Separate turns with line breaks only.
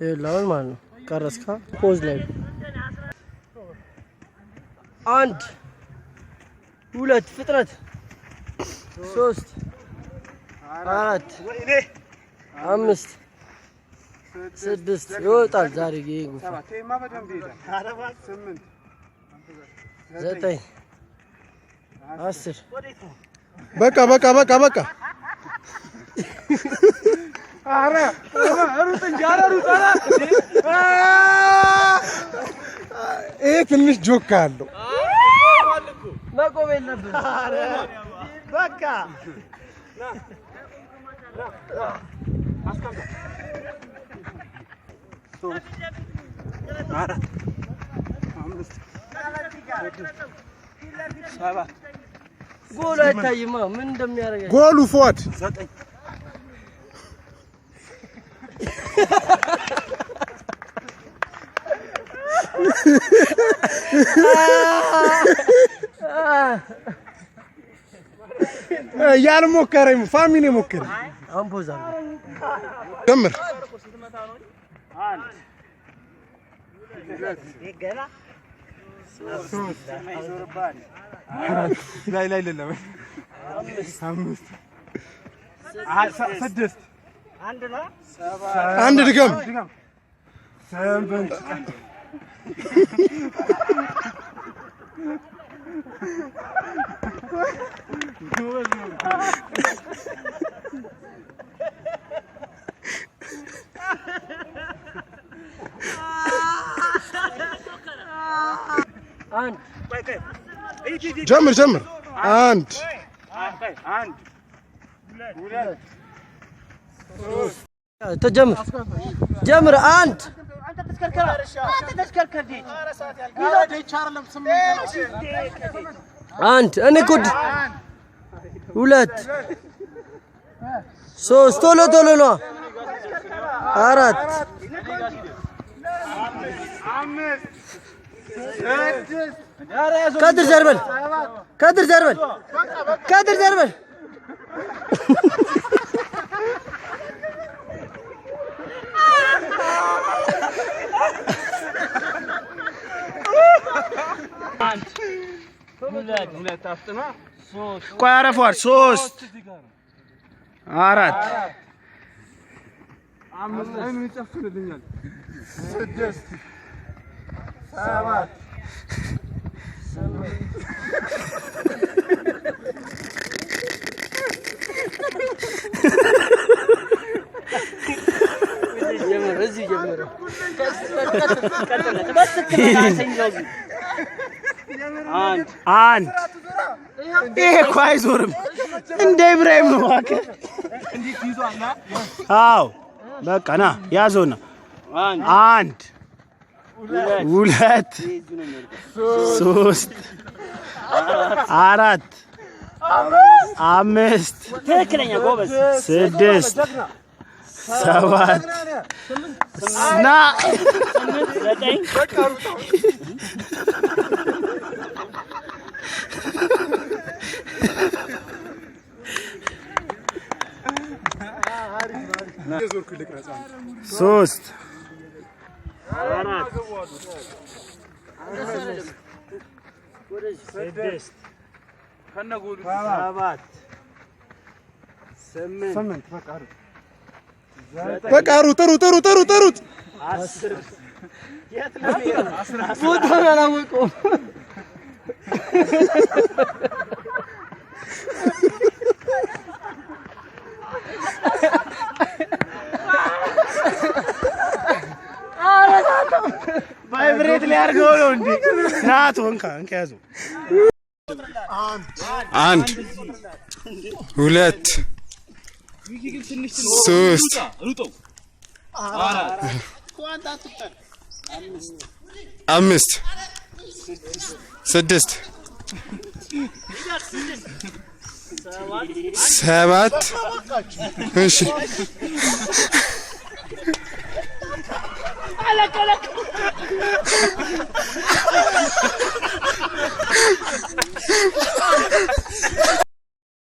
ይላል ማለት ነው። ቀረስካ ፖዝ ላይ 1 2 ፍጥነት 3 4 5 6 ይወጣል ዛሬ ይጉፋ 9 10
በቃ አረ ሩጥ እንጂ አረ ሩጥ አረ ይሄ ትንሽ ጆካ አለው
መቆም የለብህም። አረ
በቃ አስቀምጥ
ጎል አይታይማ ምን እንደሚያደርግ
ጎሉ ፎት
9
ያልሞከረኝ ፋሚሊ ሞከረ
አምፖዛ
ጀምር ላይ ለለም 5 6 አንድ ድገም 7 ጀምር 1
ተጀምር 1 1 እኔ ጉድ 2 3 ቶሎ ነው 4 ከድር ዘርበል
ሁለት አፍጥና ቆይ አረፈዋል 3 4
5 ምን ይጨፍርልኛል 6 7
አንድ ይሄ እኮ አይዞርም እንደ ኢብራሂም ነው እባክህ እንዴት ይዟል አዎ በቃ ና ያዘውና 1 2 3 4 5 ትክክለኛ ጎበዝ 6 7 ና 3 4 6 ከነጎሉ 7 8
በቃ ሩጥ
10 የት ነው
ቦታውን አላወቀውም
ቫይብሬት ሊያርገው ነው እንዴ ናት ወንካ ያዘው
1 2 3 5 6 7 እሺ